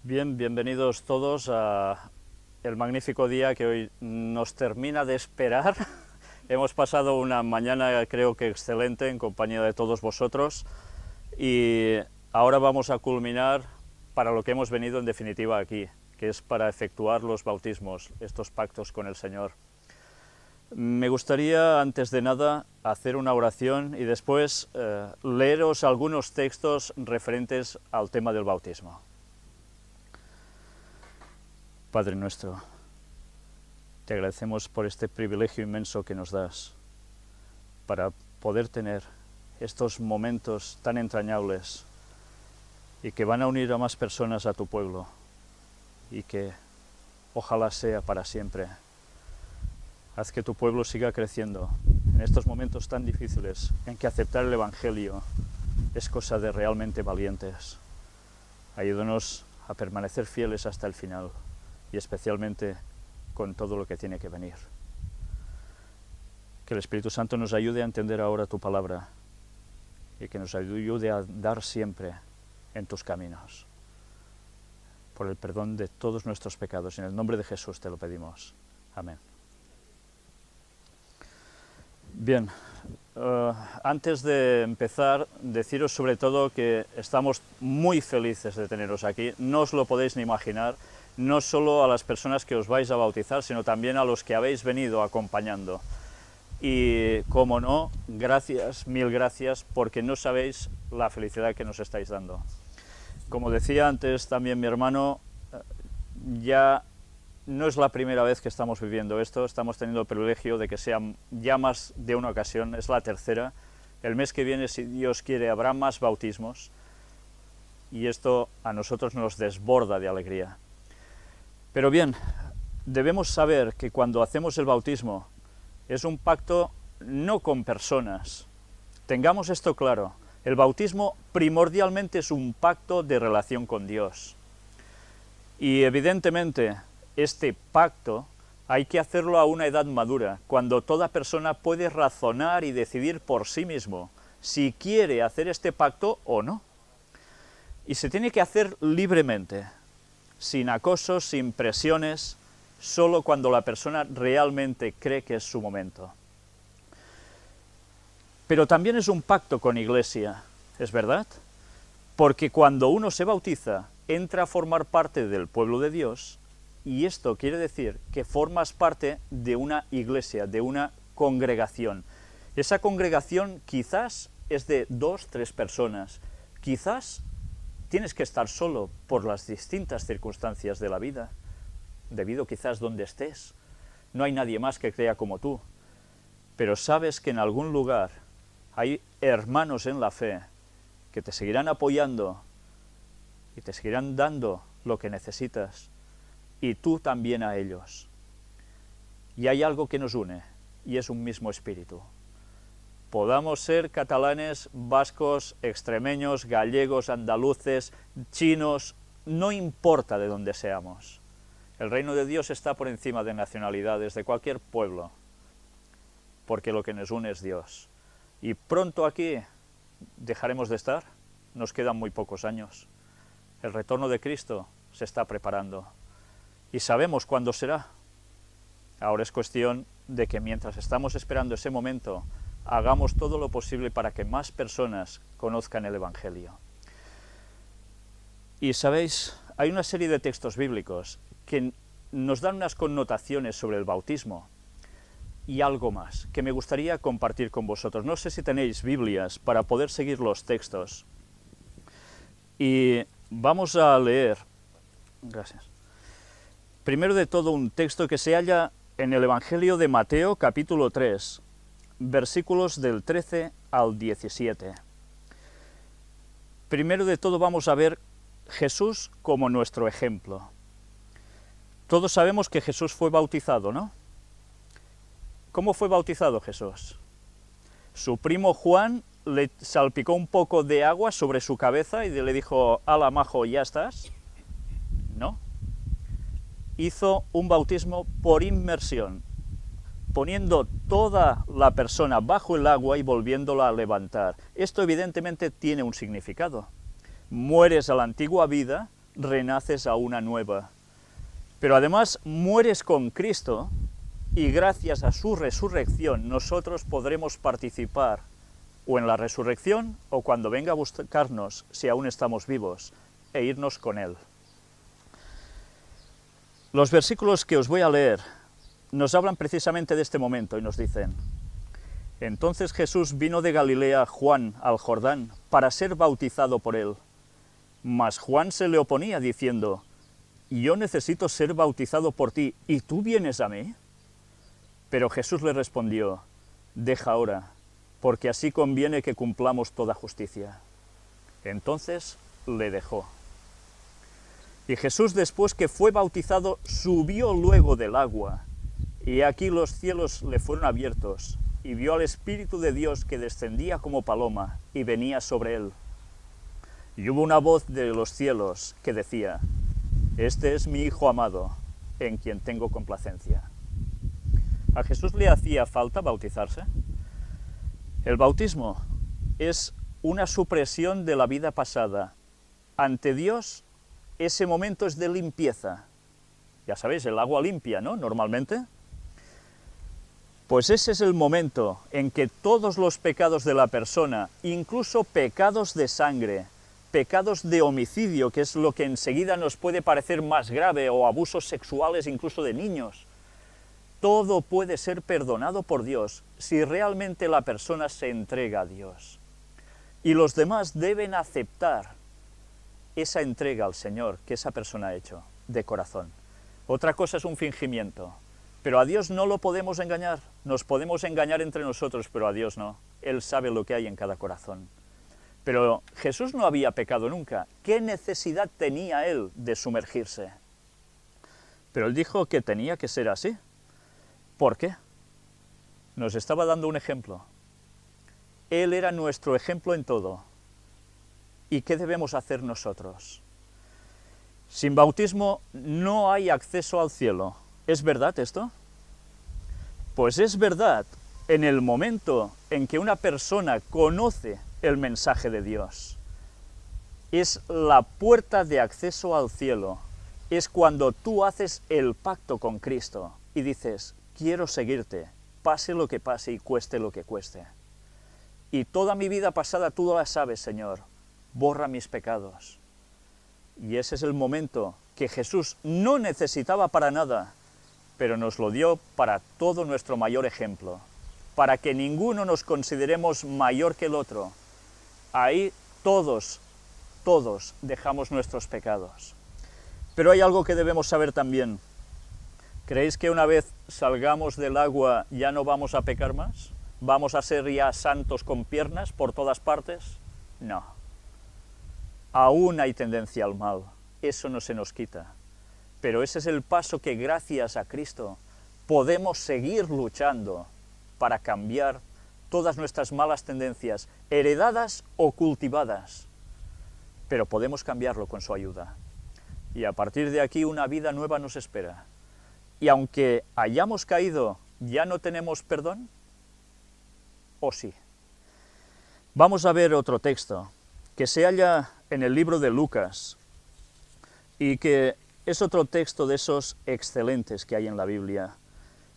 Bien, bienvenidos todos a el magnífico día que hoy nos termina de esperar. Hemos pasado una mañana creo que excelente en compañía de todos vosotros y ahora vamos a culminar para lo que hemos venido en definitiva aquí, que es para efectuar los bautismos, estos pactos con el Señor. Me gustaría, antes de nada, hacer una oración y después leeros algunos textos referentes al tema del bautismo. Padre nuestro, te agradecemos por este privilegio inmenso que nos das para poder tener estos momentos tan entrañables y que van a unir a más personas a tu pueblo y que ojalá sea para siempre. Haz que tu pueblo siga creciendo en estos momentos tan difíciles en que aceptar el Evangelio es cosa de realmente valientes. Ayúdanos a permanecer fieles hasta el final y especialmente con todo lo que tiene que venir. Que el Espíritu Santo nos ayude a entender ahora tu palabra y que nos ayude a dar siempre en tus caminos. Por el perdón de todos nuestros pecados, en el nombre de Jesús te lo pedimos. Amén. Bien, antes de empezar, deciros sobre todo que estamos muy felices de teneros aquí, no os lo podéis ni imaginar, no solo a las personas que os vais a bautizar, sino también a los que habéis venido acompañando. Y, como no, gracias, mil gracias, porque no sabéis la felicidad que nos estáis dando. Como decía antes también mi hermano, ya no es la primera vez que estamos viviendo esto, estamos teniendo el privilegio de que sea ya más de una ocasión, es la tercera. El mes que viene, si Dios quiere, habrá más bautismos y esto a nosotros nos desborda de alegría. Pero bien, debemos saber que cuando hacemos el bautismo es un pacto no con personas. Tengamos esto claro, el bautismo primordialmente es un pacto de relación con Dios. Y evidentemente este pacto hay que hacerlo a una edad madura, cuando toda persona puede razonar y decidir por sí mismo si quiere hacer este pacto o no. Y se tiene que hacer libremente, sin acosos, sin presiones, solo cuando la persona realmente cree que es su momento. Pero también es un pacto con Iglesia, ¿es verdad? Porque cuando uno se bautiza, entra a formar parte del pueblo de Dios, y esto quiere decir que formas parte de una iglesia, de una congregación. Esa congregación quizás es de 2, 3 personas, quizás tienes que estar solo por las distintas circunstancias de la vida, debido quizás donde estés. No hay nadie más que crea como tú, pero sabes que en algún lugar hay hermanos en la fe que te seguirán apoyando y te seguirán dando lo que necesitas, y tú también a ellos. Y hay algo que nos une, y es un mismo espíritu. Podamos ser catalanes, vascos, extremeños, gallegos, andaluces, chinos, no importa de dónde seamos. El reino de Dios está por encima de nacionalidades, de cualquier pueblo, porque lo que nos une es Dios. Y pronto aquí dejaremos de estar, nos quedan muy pocos años. El retorno de Cristo se está preparando y sabemos cuándo será. Ahora es cuestión de que mientras estamos esperando ese momento, hagamos todo lo posible para que más personas conozcan el Evangelio. Y sabéis, hay una serie de textos bíblicos que nos dan unas connotaciones sobre el bautismo y algo más que me gustaría compartir con vosotros. No sé si tenéis Biblias para poder seguir los textos. Y vamos a leer, gracias. Primero de todo un texto que se halla en el Evangelio de Mateo, capítulo 3, versículos del 13 al 17. Primero de todo vamos a ver Jesús como nuestro ejemplo. Todos sabemos que Jesús fue bautizado, ¿no? ¿Cómo fue bautizado Jesús? Su primo Juan le salpicó un poco de agua sobre su cabeza y le dijo, «Hala, majo, ya estás». No. Hizo un bautismo por inmersión, poniendo toda la persona bajo el agua y volviéndola a levantar. Esto evidentemente tiene un significado. Mueres a la antigua vida, renaces a una nueva. Pero además mueres con Cristo y gracias a su resurrección nosotros podremos participar o en la resurrección o cuando venga a buscarnos, si aún estamos vivos, e irnos con Él. Los versículos que os voy a leer nos hablan precisamente de este momento y nos dicen: entonces Jesús vino de Galilea a Juan al Jordán para ser bautizado por él. Mas Juan se le oponía diciendo: yo necesito ser bautizado por ti, ¿y tú vienes a mí? Pero Jesús le respondió: deja ahora, porque así conviene que cumplamos toda justicia. Entonces le dejó. Y Jesús, después que fue bautizado, subió luego del agua, y aquí los cielos le fueron abiertos, y vio al Espíritu de Dios que descendía como paloma y venía sobre él. Y hubo una voz de los cielos que decía: este es mi Hijo amado, en quien tengo complacencia. ¿A Jesús le hacía falta bautizarse? El bautismo es una supresión de la vida pasada. Ante Dios, ese momento es de limpieza. Ya sabéis, el agua limpia, ¿no? Normalmente. Pues ese es el momento en que todos los pecados de la persona, incluso pecados de sangre, pecados de homicidio, que es lo que enseguida nos puede parecer más grave, o abusos sexuales incluso de niños, todo puede ser perdonado por Dios si realmente la persona se entrega a Dios. Y los demás deben aceptar esa entrega al Señor que esa persona ha hecho, de corazón. Otra cosa es un fingimiento, pero a Dios no lo podemos engañar. Nos podemos engañar entre nosotros, pero a Dios no. Él sabe lo que hay en cada corazón. Pero Jesús no había pecado nunca. ¿Qué necesidad tenía Él de sumergirse? Pero Él dijo que tenía que ser así. ¿Por qué? Nos estaba dando un ejemplo. Él era nuestro ejemplo en todo. ¿Y qué debemos hacer nosotros? Sin bautismo no hay acceso al cielo. ¿Es verdad esto? Pues es verdad en el momento en que una persona conoce el mensaje de Dios. Es la puerta de acceso al cielo. Es cuando tú haces el pacto con Cristo y dices: quiero seguirte, pase lo que pase y cueste lo que cueste. Y toda mi vida pasada tú la sabes, Señor. Borra mis pecados. Y ese es el momento que Jesús no necesitaba para nada, pero nos lo dio para todo nuestro mayor ejemplo, para que ninguno nos consideremos mayor que el otro. Ahí todos dejamos nuestros pecados. Pero hay algo que debemos saber también. ¿Creéis que una vez salgamos del agua ya no vamos a pecar más? ¿Vamos a ser ya santos con piernas por todas partes? No. Aún hay tendencia al mal, eso no se nos quita. Pero ese es el paso que gracias a Cristo podemos seguir luchando para cambiar todas nuestras malas tendencias, heredadas o cultivadas. Pero podemos cambiarlo con su ayuda. Y a partir de aquí una vida nueva nos espera. Y aunque hayamos caído, ¿ya no tenemos perdón? ¿O sí? Vamos a ver otro texto que se halla en el libro de Lucas y que es otro texto de esos excelentes que hay en la Biblia.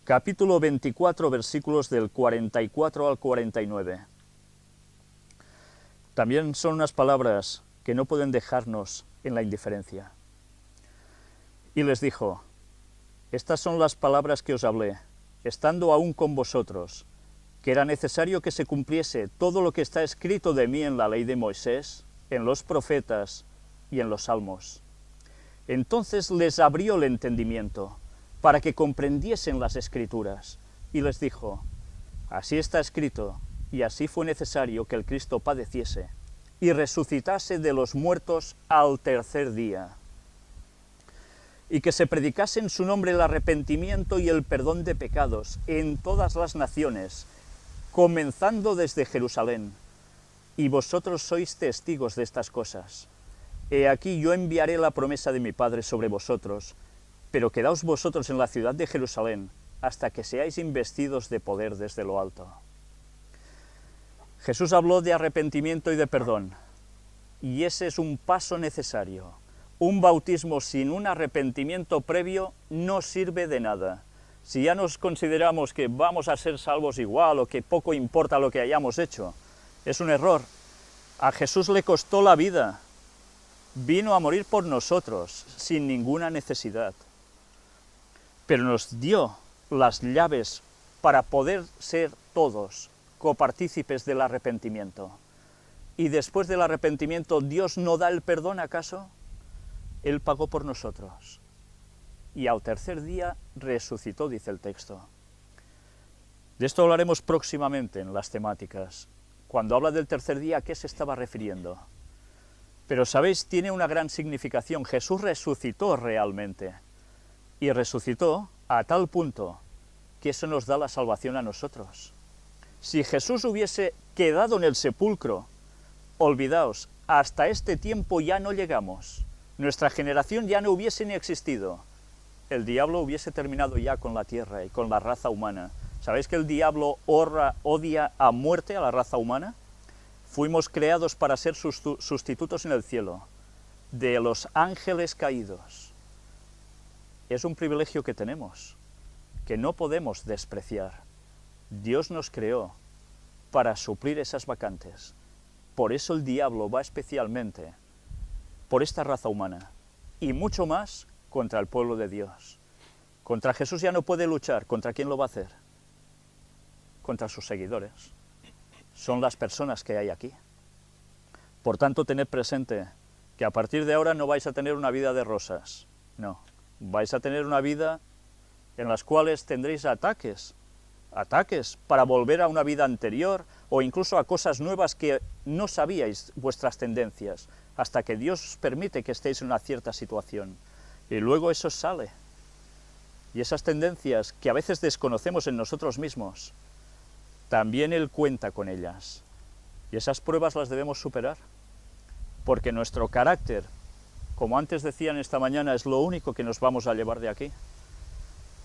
Capítulo 24, versículos del 44 al 49. También son unas palabras que no pueden dejarnos en la indiferencia. Y les dijo: estas son las palabras que os hablé, estando aún con vosotros, que era necesario que se cumpliese todo lo que está escrito de mí en la ley de Moisés, en los profetas y en los salmos. Entonces les abrió el entendimiento, para que comprendiesen las Escrituras, y les dijo: así está escrito, y así fue necesario que el Cristo padeciese, y resucitase de los muertos al tercer día, y que se predicase en su nombre el arrepentimiento y el perdón de pecados en todas las naciones, comenzando desde Jerusalén. Y vosotros sois testigos de estas cosas. He aquí yo enviaré la promesa de mi Padre sobre vosotros, pero quedaos vosotros en la ciudad de Jerusalén, hasta que seáis investidos de poder desde lo alto. Jesús habló de arrepentimiento y de perdón, y ese es un paso necesario, un bautismo sin un arrepentimiento previo no sirve de nada. Si ya nos consideramos que vamos a ser salvos igual o que poco importa lo que hayamos hecho, es un error. A Jesús le costó la vida, vino a morir por nosotros sin ninguna necesidad, pero nos dio las llaves para poder ser todos copartícipes del arrepentimiento. Y después del arrepentimiento, ¿Dios no da el perdón acaso? Él pagó por nosotros. Y al tercer día resucitó, dice el texto. De esto hablaremos próximamente en las temáticas. Cuando habla del tercer día, ¿a qué se estaba refiriendo? Pero, ¿sabéis? Tiene una gran significación. Jesús resucitó realmente. Y resucitó a tal punto que eso nos da la salvación a nosotros. Si Jesús hubiese quedado en el sepulcro, olvidaos, hasta este tiempo ya no llegamos. Nuestra generación ya no hubiese ni existido. El diablo hubiese terminado ya con la tierra y con la raza humana. ¿Sabéis que el diablo odia a muerte a la raza humana? Fuimos creados para ser sustitutos en el cielo de los ángeles caídos. Es un privilegio que tenemos, que no podemos despreciar. Dios nos creó para suplir esas vacantes. Por eso el diablo va especialmente por esta raza humana, y mucho más contra el pueblo de Dios. Contra Jesús ya no puede luchar. ¿Contra quién lo va a hacer? Contra sus seguidores. Son las personas que hay aquí. Por tanto, tened presente que a partir de ahora no vais a tener una vida de rosas. No, vais a tener una vida en las cuales tendréis ataques para volver a una vida anterior o incluso a cosas nuevas que no sabíais vuestras tendencias, hasta que Dios os permite que estéis en una cierta situación. Y luego eso sale. Y esas tendencias que a veces desconocemos en nosotros mismos, también Él cuenta con ellas. Y esas pruebas las debemos superar, porque nuestro carácter, como antes decían esta mañana, es lo único que nos vamos a llevar de aquí.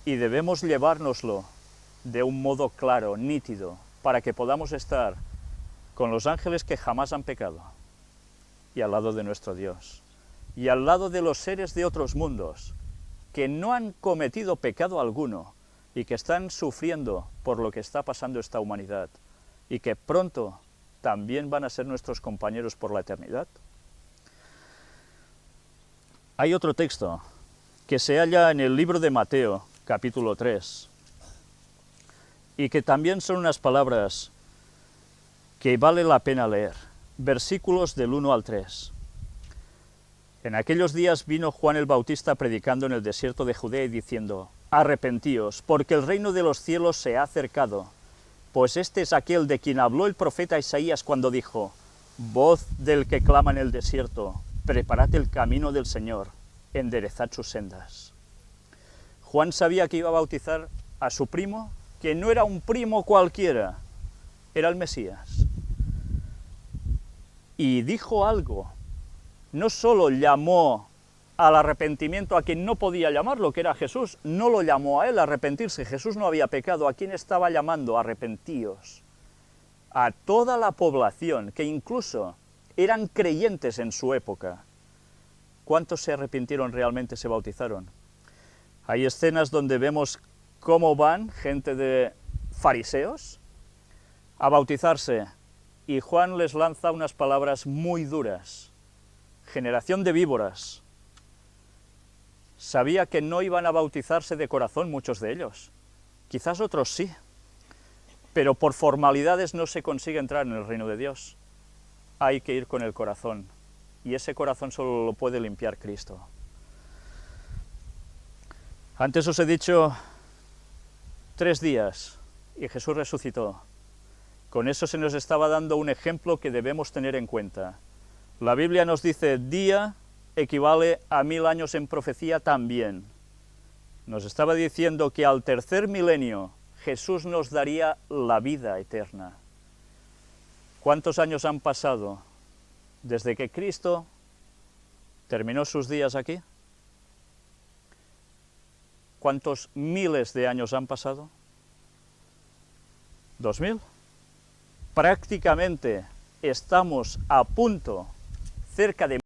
Y debemos llevárnoslo de un modo claro, nítido, para que podamos estar con los ángeles que jamás han pecado, y al lado de nuestro Dios, y al lado de los seres de otros mundos, que no han cometido pecado alguno, y que están sufriendo por lo que está pasando esta humanidad, y que pronto también van a ser nuestros compañeros por la eternidad. Hay otro texto que se halla en el libro de Mateo, capítulo 3, y que también son unas palabras que vale la pena leer. Versículos del 1 al 3. En aquellos días vino Juan el Bautista predicando en el desierto de Judea y diciendo: arrepentíos, porque el reino de los cielos se ha acercado. Pues este es aquel de quien habló el profeta Isaías cuando dijo: voz del que clama en el desierto, preparad el camino del Señor, enderezad sus sendas. Juan sabía que iba a bautizar a su primo, que no era un primo cualquiera, era el Mesías. Y dijo algo. No solo llamó al arrepentimiento a quien no podía llamarlo, que era Jesús, no lo llamó a él a arrepentirse. Jesús no había pecado. ¿A quién estaba llamando? Arrepentíos. A toda la población, que incluso eran creyentes en su época. ¿Cuántos se arrepintieron realmente, se bautizaron? Hay escenas donde vemos cómo van gente de fariseos a bautizarse, y Juan les lanza unas palabras muy duras. Generación de víboras. Sabía que no iban a bautizarse de corazón muchos de ellos. Quizás otros sí, pero por formalidades no se consigue entrar en el reino de Dios. Hay que ir con el corazón, y ese corazón solo lo puede limpiar Cristo. Antes os he dicho 3 días y Jesús resucitó. Con eso se nos estaba dando un ejemplo que debemos tener en cuenta. La Biblia nos dice: día equivale a 1000 años en profecía también. Nos estaba diciendo que al tercer milenio Jesús nos daría la vida eterna. ¿Cuántos años han pasado desde que Cristo terminó sus días aquí? ¿Cuántos miles de años han pasado? ¿2000? Prácticamente estamos a punto, cerca de